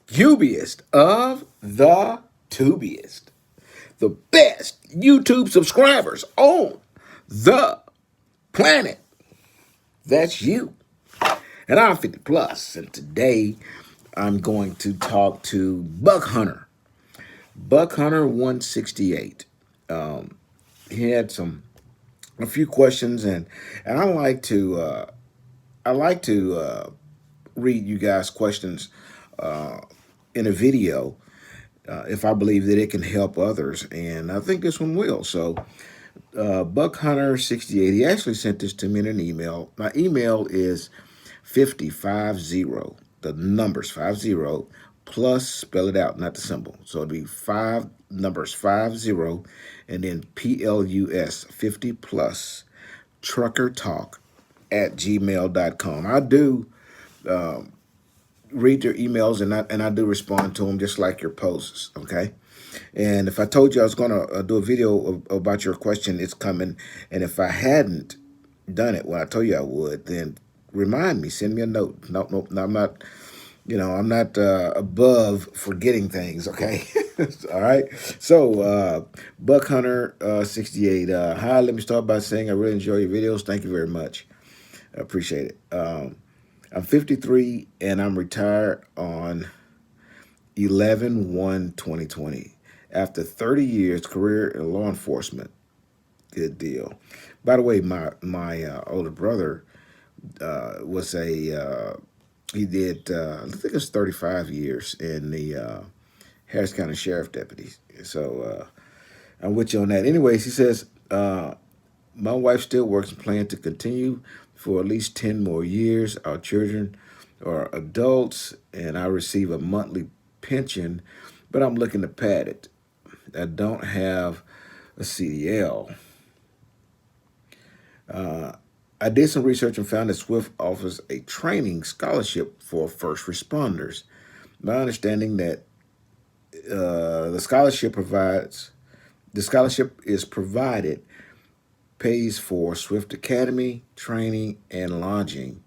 Cubiest of the tubiest, the best YouTube subscribers on the planet. That's you. And I'm 50 plus. And today I'm going to talk to Buck Hunter. Buck Hunter 168. He had a few questions, and I like to read you guys questions in a video if I believe that it can help others, and I think this one will. So, Buck Hunter 68, he actually sent this to me in an email. My email is 5050, the numbers 50, plus spell it out, not the symbol. So it'd be five numbers 50, and then plus 50 plus trucker talk at gmail.com. I do read your emails, and I do respond to them just like your posts, okay? And if I told you I was going to do a video about your question, it's coming. And if I hadn't done it when I told you I would, then remind me, send me a note. No, I'm not, I'm not above forgetting things, okay? All right. So, Buck Hunter 68. Hi, let me start by saying I really enjoy your videos. Thank you very much. I appreciate it. I'm 53 and I'm retired on 11/1/2020 after 30 years career in law enforcement. Good deal. By the way, my older brother was he did I think it was 35 years in the Harris County Sheriff Deputies. So I'm with you on that. Anyways, he says my wife still works and plans to continue for at least 10 more years. Our children are adults, and I receive a monthly pension, but I'm looking to pad it. I don't have a CDL. I did some research and found that Swift offers a training scholarship for first responders. My understanding that the scholarship is provided, pays for Swift Academy training and lodging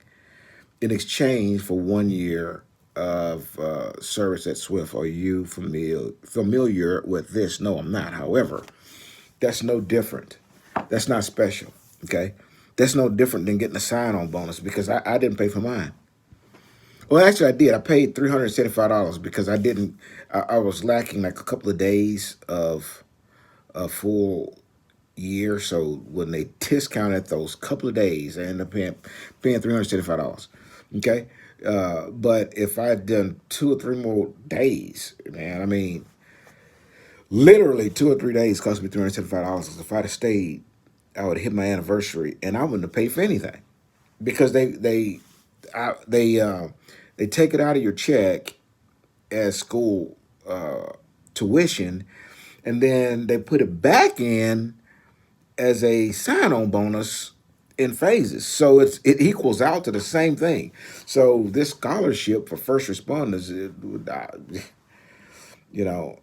in exchange for 1 year of service at Swift. Are you familiar with this? No, I'm not. However, that's no different. That's not special. Okay, that's no different than getting a sign-on bonus because I didn't pay for mine. Well, actually, I did. I paid $375 because I was lacking like a couple of days of a full year. So when they discounted those couple of days, I ended up paying $375. Okay. But if I had done 2 or 3 more days, man, I mean, literally 2 or 3 days cost me $375. If I'd have stayed, I would hit my anniversary and I wouldn't have paid for anything because they take it out of your check as school tuition, and then they put it back in as a sign-on bonus in phases. So it equals out to the same thing. So this scholarship for first responders, you know,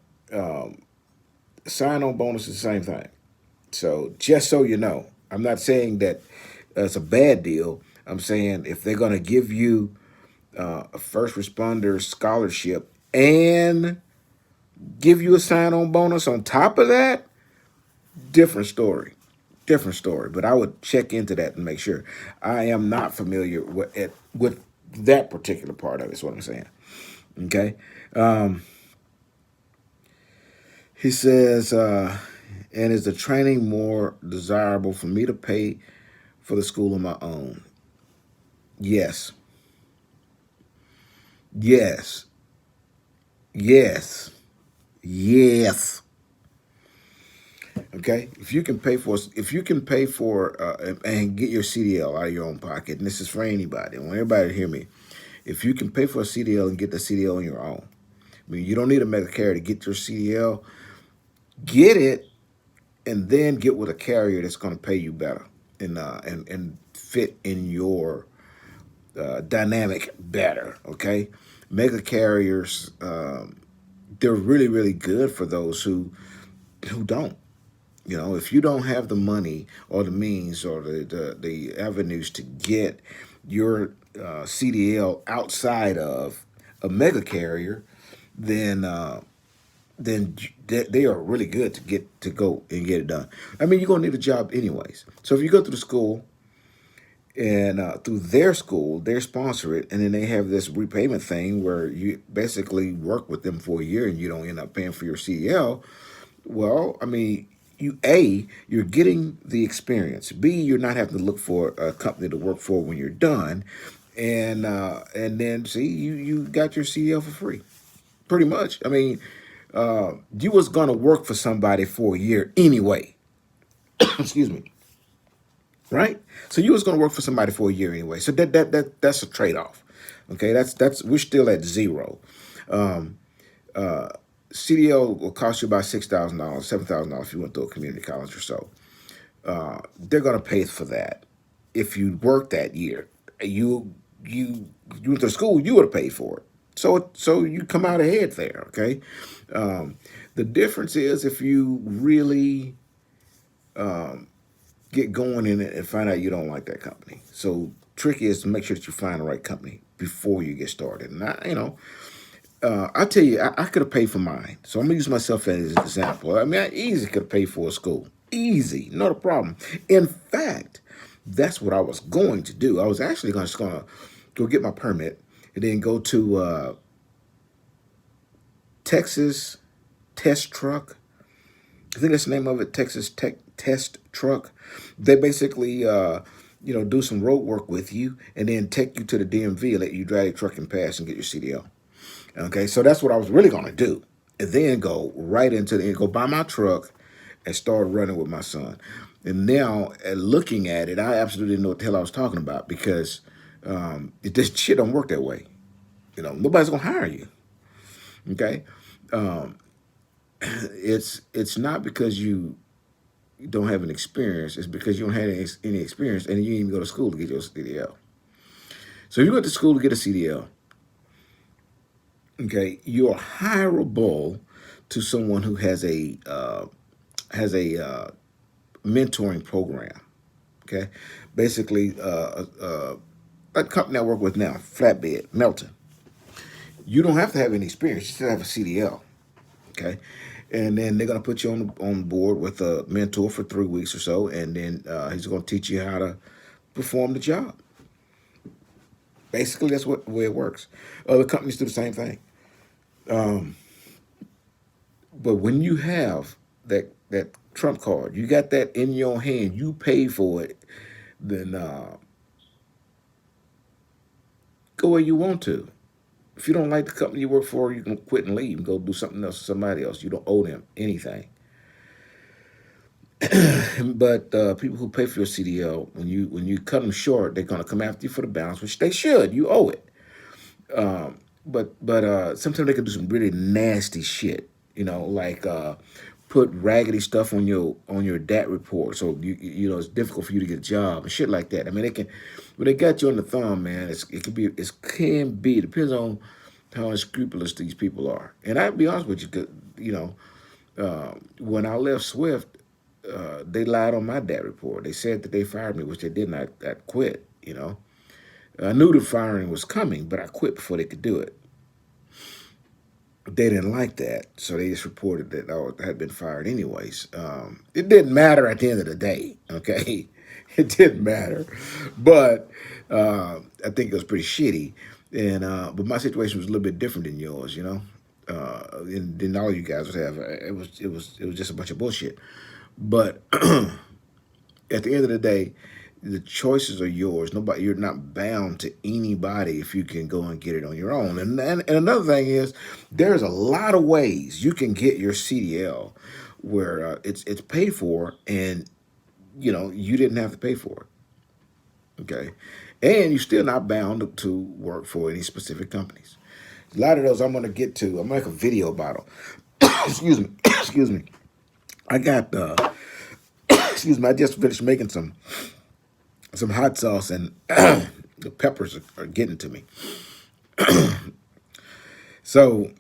sign-on bonus is the same thing. So just so you know, I'm not saying that it's a bad deal. I'm saying if they're going to give you a first responder scholarship and give you a sign-on bonus on top of that, different story. Different story. But I would check into that and make sure. I am not familiar with that particular part of it, is what I'm saying. Okay? He says, and is the training more desirable for me to pay for the school on my own? Yes. Yes. Yes. Yes. Okay, if you can pay for and get your CDL out of your own pocket, and this is for anybody, I want everybody to hear me. If you can pay for a CDL and get the CDL on your own, I mean, you don't need a mega carrier to get your CDL. Get it, and then get with a carrier that's going to pay you better and fit in your dynamic better. Okay, mega carriers, they're really really good for those who don't. If you don't have the money or the means or the avenues to get your CDL outside of a mega carrier, then they are really good to go and get it done. I mean, you're gonna need a job anyways. So if you go through the school and through their school, they sponsor it, and then they have this repayment thing where you basically work with them for a year and you don't end up paying for your CDL. Well, I mean, you're getting the experience. B, you're not having to look for a company to work for when you're done, and then see you got your CDL for free, pretty much. I mean, you was gonna work for somebody for a year anyway. Excuse me, right? So you was gonna work for somebody for a year anyway. So that's a trade off. Okay, that's we're still at zero. Um, CDL will cost you about $6,000, $7,000 if you went to a community college or so. They're gonna pay for that if you work that year. You went to school, you would have paid for it. So you come out ahead there. Okay. Um, the difference is if you really get going in it and find out you don't like that company. So tricky is to make sure that you find the right company before you get started. And I tell you, I could have paid for mine. So I'm gonna use myself as an example. I mean, I easily could have paid for a school. Easy, not a problem. In fact, that's what I was going to do. I was actually gonna go get my permit and then go to Texas Test Truck. I think that's the name of it, Texas Tech Test Truck. They basically, do some road work with you and then take you to the DMV and let you drive your truck and pass and get your CDL. Okay, so that's what I was really going to do. And then go right into go buy my truck and start running with my son. And now, looking at it, I absolutely didn't know what the hell I was talking about because this shit don't work that way. Nobody's going to hire you. Okay, it's not because you don't have an experience. It's because you don't have any experience and you didn't even go to school to get your CDL. So if you went to school to get a CDL, okay, you're hireable to someone who has a mentoring program. Okay, basically, a company I work with now, Flatbed, Melton. You don't have to have any experience; you still have a CDL. Okay, and then they're gonna put you on board with a mentor for 3 weeks or so, and then he's gonna teach you how to perform the job. Basically, that's what the way it works. Other companies do the same thing. But when you have that trump card, you got that in your hand, you pay for it, then go where you want to. If you don't like the company you work for, you can quit and leave and go do something else with somebody else. You don't owe them anything. But people who pay for your CDL, when you cut them short, they're gonna come after you for the balance, which they should. You owe it. But sometimes they can do some really nasty shit. Like put raggedy stuff on your DAT report, so it's difficult for you to get a job and shit like that. I mean, they can, when they got you on the thumb, man, it depends on how unscrupulous these people are. And I'll be honest with you, 'cause, when I left Swift, they lied on my DAT report. They said that they fired me, which they didn't. I quit. I knew the firing was coming, but I quit before they could do it. They didn't like that, so they just reported that I had been fired anyways. It didn't matter at the end of the day, okay? It didn't matter, but I think it was pretty shitty. And but my situation was a little bit different than yours, and than all you guys would have. It was just a bunch of bullshit. But at the end of the day, the choices are yours. You're not bound to anybody if you can go and get it on your own. And another thing is, there's a lot of ways you can get your CDL where it's paid for, and you didn't have to pay for it. Okay, and you're still not bound to work for any specific companies. A lot of those I'm gonna get to. I'm gonna make a video about them. Excuse me. Excuse me. I got. Excuse me. I just finished making some hot sauce, and the peppers are getting to me. So,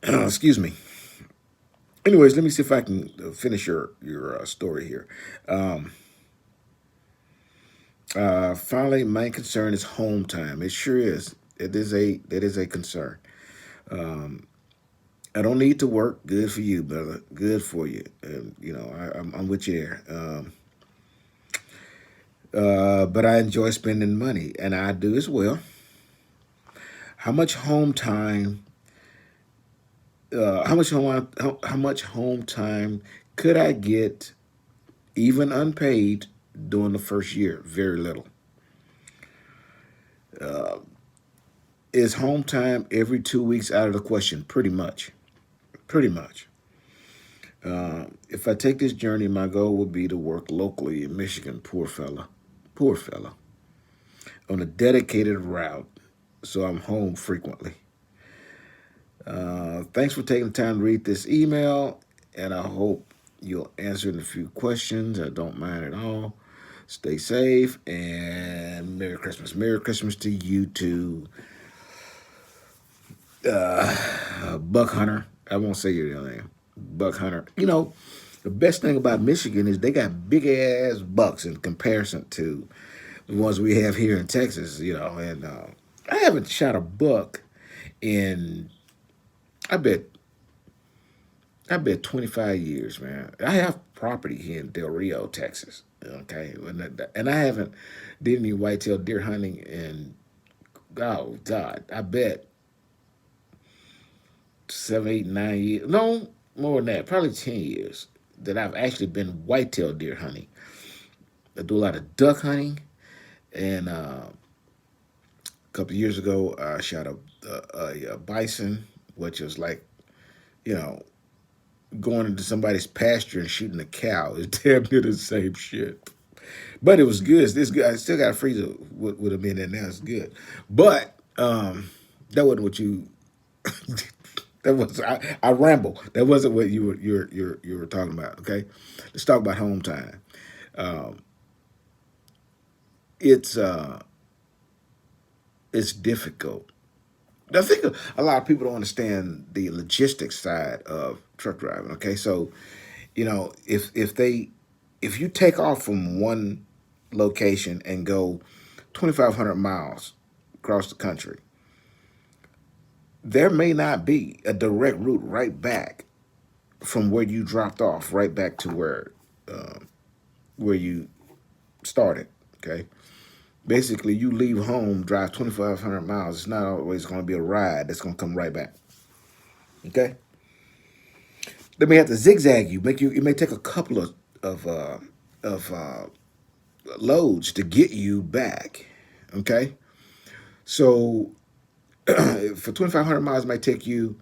excuse me. Anyways, let me see if I can finish your story here. Finally, main concern is home time. It sure is. It is a concern. I don't need to work. Good for you, brother. Good for you. And you know, I'm with you there. But I enjoy spending money, and I do as well. How much home time? How much home time could I get, even unpaid, during the first year? Very little. Is home time every 2 weeks out of the question? Pretty much. Pretty much. If I take this journey, my goal would be to work locally in Michigan. Poor fella, on a dedicated route, so I'm home frequently. Thanks for taking the time to read this email, and I hope you'll answer a few questions. I don't mind at all. Stay safe, and Merry Christmas. Merry Christmas to you too, Buck Hunter. I won't say your real name. Buck Hunter. You know, the best thing about Michigan is they got big ass bucks in comparison to the ones we have here in Texas, you know. And I haven't shot a buck in, I bet, I bet 25 years, man. I have property here in Del Rio, Texas. Okay, and I haven't did any whitetail deer hunting in, oh God, I bet 7, 8, 9 years. No, more than that, probably 10 years that I've actually been whitetail deer hunting. I do a lot of duck hunting, and a couple of years ago, I shot a bison, which is like, you know, going into somebody's pasture and shooting a cow. It's damn near the same shit. But it was good. It's good. I still got a freezer would have been there now. It's good. But that wasn't what you. That was I ramble. That wasn't what you were talking about. Okay, let's talk about home time. Um, it's uh, it's difficult. I think a lot of people don't understand the logistics side of truck driving. Okay, so you know if you take off from one location and go 2,500 miles across the country, there may not be a direct route right back from where you dropped off, right back to where you started. Okay, basically you leave home, drive 2,500 miles. It's not always going to be a ride that's going to come right back. Okay, they may have to zigzag you. Make you. It may take a couple of loads to get you back. Okay, so for 2,500 miles, it might take you.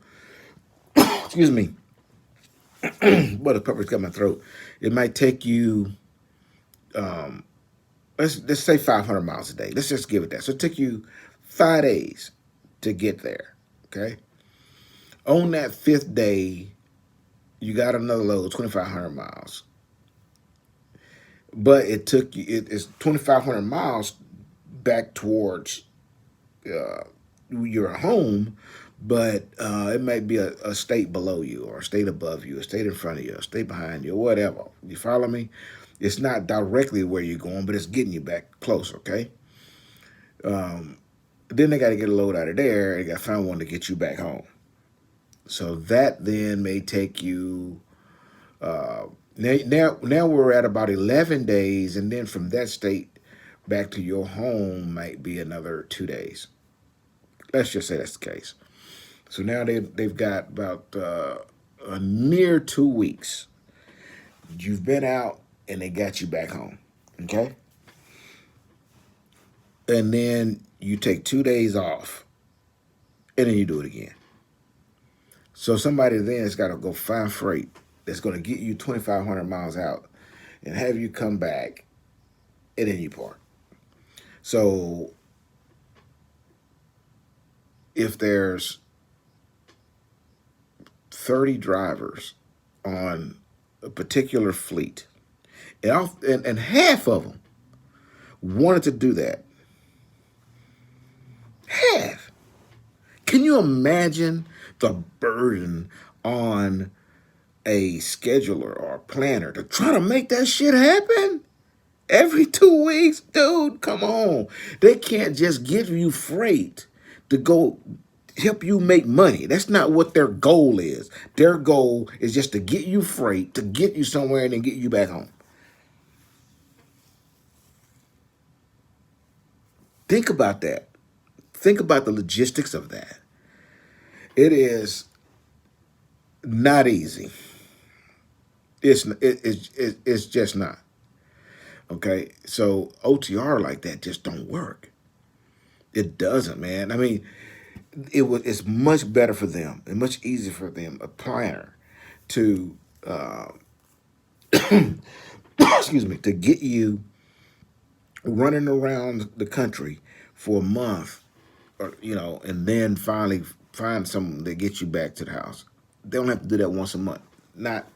Excuse me. But the pepper's got my throat. It might take you. Let's say 500 miles a day. Let's just give it that. So it took you 5 days to get there. Okay. On that fifth day, you got another load, 2,500 miles. But it took you. It's 2,500 miles back towards your home, but it might be a state below you, or a state above you, a state in front of you, a state behind you, or whatever. You follow me? It's not directly where you're going, but it's getting you back close, okay? Then they got to get a load out of there. They got to find one to get you back home. So that then may take you, now we're at about 11 days, and then from that state back to your home might be another 2 days. Let's just say that's the case. So now they've got about a near 2 weeks. You've been out and they got you back home. Okay? And then you take 2 days off and then you do it again. So somebody then has got to go find freight that's going to get you 2,500 miles out and have you come back and then you park. So if there's 30 drivers on a particular fleet, and half of them wanted to do that. Half. Can you imagine the burden on a scheduler or a planner to try to make that shit happen? Every 2 weeks? Dude, come on. They can't just give you freight to go help you make money. That's not what their goal is. Their goal is just to get you freight, to get you somewhere and then get you back home. Think about that. Think about the logistics of that. It is not easy. It's just not. Okay, so OTR like that just don't work. It doesn't, man. I mean, it's much better for them and much easier for them, a planner, to excuse me, to get you running around the country for a month, or and then finally find something that gets you back to the house. They don't have to do that once a month. Not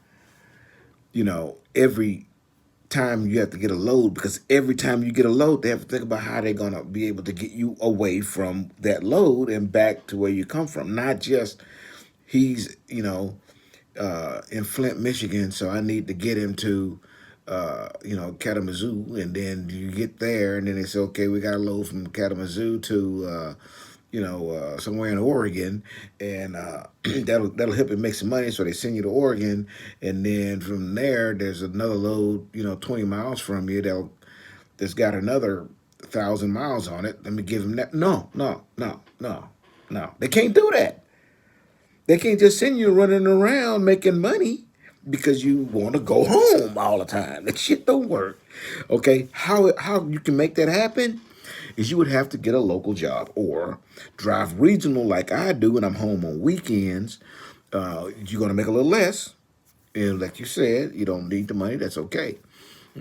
every time you have to get a load, because every time you get a load, they have to think about how they're going to be able to get you away from that load and back to where you come from. Not just he's, in Flint, Michigan, so I need to get him to, Kalamazoo, and then you get there, and then they say, okay, we got a load from Kalamazoo to, somewhere in Oregon, and that'll help him make some money. So they send you to Oregon, and then from there, there's another load, 20 miles from you that's got another 1,000 miles on it. Let me give him that. No. They can't do that. They can't just send you running around making money because you want to go home all the time. That shit don't work. Okay, how you can make that happen is you would have to get a local job or drive regional like I do, and I'm home on weekends. You're going to make a little less. And like you said, you don't need the money. That's okay.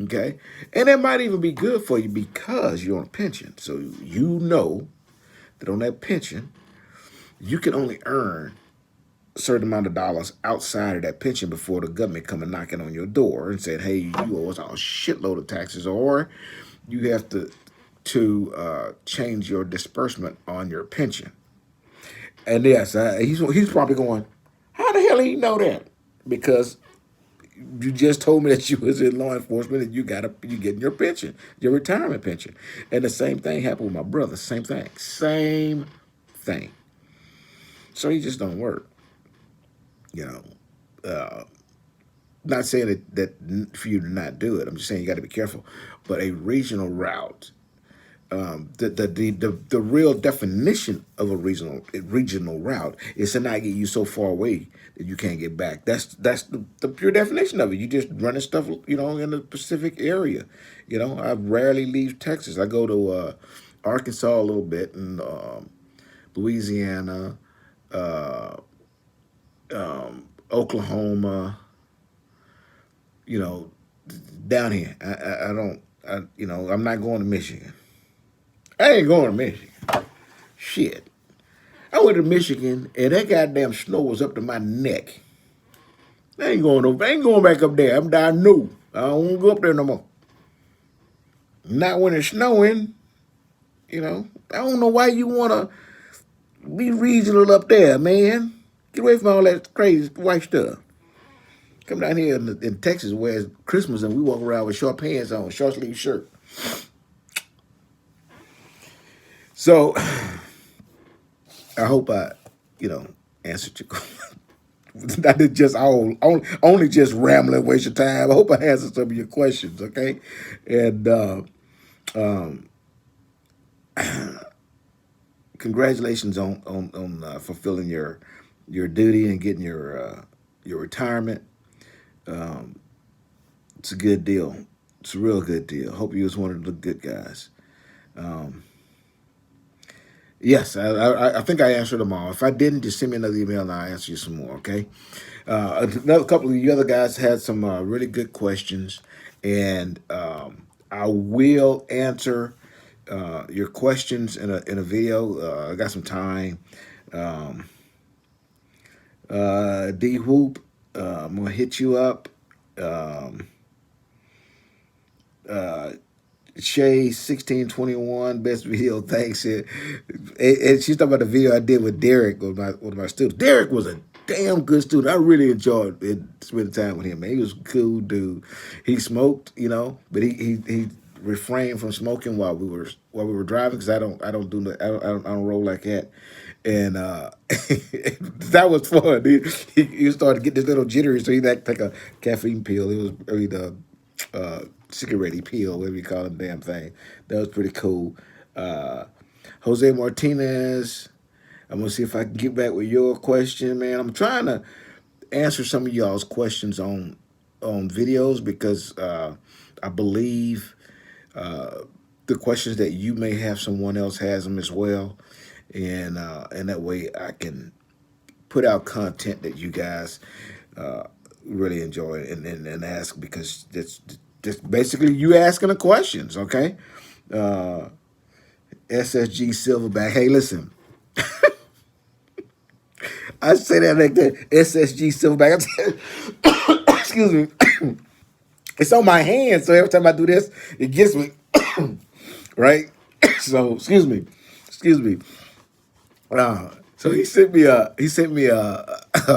Okay. And that might even be good for you because you're on a pension. So that on that pension, you can only earn a certain amount of dollars outside of that pension before the government come and knocking on your door and said, hey, you owe us a shitload of taxes, or you have to change your disbursement on your pension. And yes, he's probably going, how the hell do you know that? Because you just told me that you was in law enforcement and you getting your pension, your retirement pension. And the same thing happened with my brother. Same thing. So he just don't work. Not saying that for you to not do it. I'm just saying you got to be careful. But a regional route, the real definition of a regional route is to not get you so far away that you can't get back. That's the pure definition of it. You just running stuff, in the Pacific area. I rarely leave Texas. I go to Arkansas a little bit, and Louisiana, Oklahoma. Down here. I'm not going to Michigan. I ain't going to Michigan. Shit. I went to Michigan and that goddamn snow was up to my neck. I ain't going back up there. I'm down new. I don't want to go up there no more. Not when it's snowing. I don't know why you want to be regional up there, man. Get away from all that crazy white stuff. Come down here in Texas where it's Christmas and we walk around with short pants on, short sleeve shirt. So I hope I, answered your question. Not just only just rambling, waste your time. I hope I answered some of your questions, okay? And congratulations on fulfilling your duty and getting your retirement. It's a good deal. It's a real good deal. Hope you was one of the good guys. Yes, I think I answered them all. If I didn't, just send me another email and I'll answer you some more, okay? Another couple of you other guys had some really good questions, and I will answer your questions in a video. I got some time. D Whoop, I'm going to hit you up. Shay 1621, best video, thanks. And she's talking about the video I did with Derek, with one of my students. Derek was a damn good student. I really enjoyed spending time with him, man. He was a cool dude. He smoked, but he refrained from smoking while we were driving, because I don't roll like that. And that was fun. He started to get this little jittery, so he had to take a caffeine pill. It was really the cigarette pill, whatever you call the damn thing. That was pretty cool. Uh, Jose Martinez, I'm gonna see if I can get back with your question, man. I'm trying to answer some of y'all's questions on videos because I believe the questions that you may have, someone else has them as well, and that way I can put out content that you guys really enjoy and ask, because that's basically you asking the questions, okay? Uh, SSG Silverback. Hey, listen, I say that like that. SSG Silverback. Excuse me. It's on my hand, so every time I do this, it gets me. Right? So excuse me. So he sent me a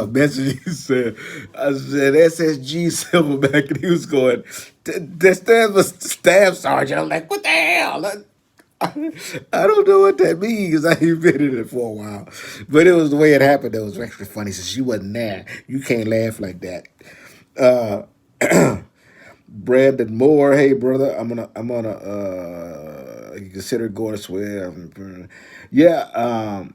message. I said SSG Silverback, and he was going, that stands for staff sergeant. I'm like, what the hell? I don't know what that means. I ain't been in it for a while, but it was the way it happened that was extra funny. Since you wasn't there, you can't laugh like that. Brandon Moore, hey brother, you consider going to swear. Yeah,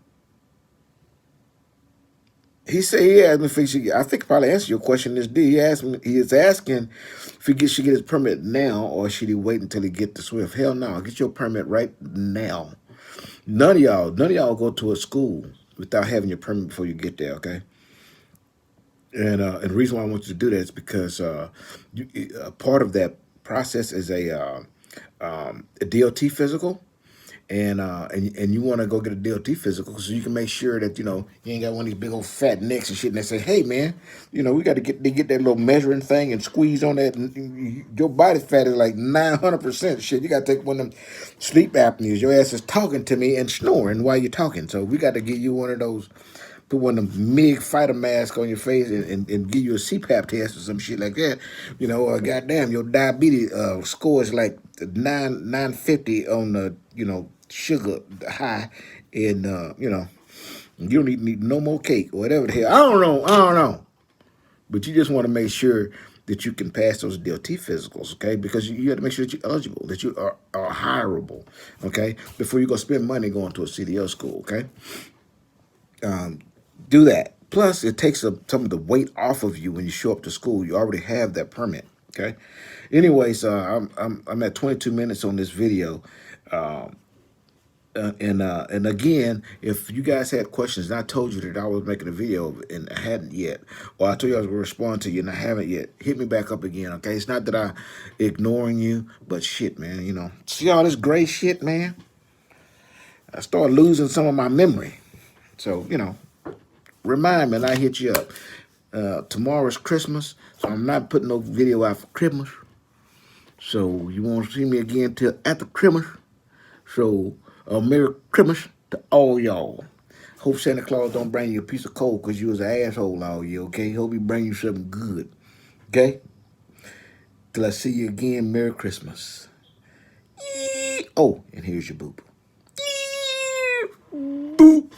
he said he asked me if he should, I think probably answer your question is D. He is asking if should get his permit now or should he wait until he get the Swift. Hell no, get your permit right now. None of y'all go to a school without having your permit before you get there, okay? And the reason why I want you to do that is because part of that process is a DOT physical, and you want to go get a DOT physical so you can make sure that you ain't got one of these big old fat necks and shit. And they say, hey man, we got to get that little measuring thing and squeeze on that. And your body fat is like 900%. Shit, you got to take one of them sleep apneas. Your ass is talking to me and snoring while you're talking. So we got to give you one of those. Put one of them MIG fighter masks on your face and give you a CPAP test or some shit like that. Goddamn, your diabetes score is like 950 on the, sugar high. And, you don't need no more cake or whatever the hell. I don't know. But you just want to make sure that you can pass those DLT physicals, okay? Because you have to make sure that you're eligible, that you are hireable, okay? Before you go spend money going to a CDL school, okay? Do that. Plus, it takes some of the weight off of you when you show up to school. You already have that permit. Okay. Anyways, I'm at 22 minutes on this video, and again, if you guys had questions, and I told you that I was making a video and I hadn't yet, or I told you I was gonna respond to you and I haven't yet, hit me back up again. Okay. It's not that I ignoring you, but shit, man. See all this gray shit, man. I started losing some of my memory. So remind me and I hit you up. Tomorrow's Christmas, so I'm not putting no video out for Christmas. So you won't see me again till after Christmas. So Merry Christmas to all y'all. Hope Santa Claus don't bring you a piece of coal because you was an asshole all year, okay? Hope he bring you something good, okay? Till I see you again, Merry Christmas. Oh, and here's your boop. Boop.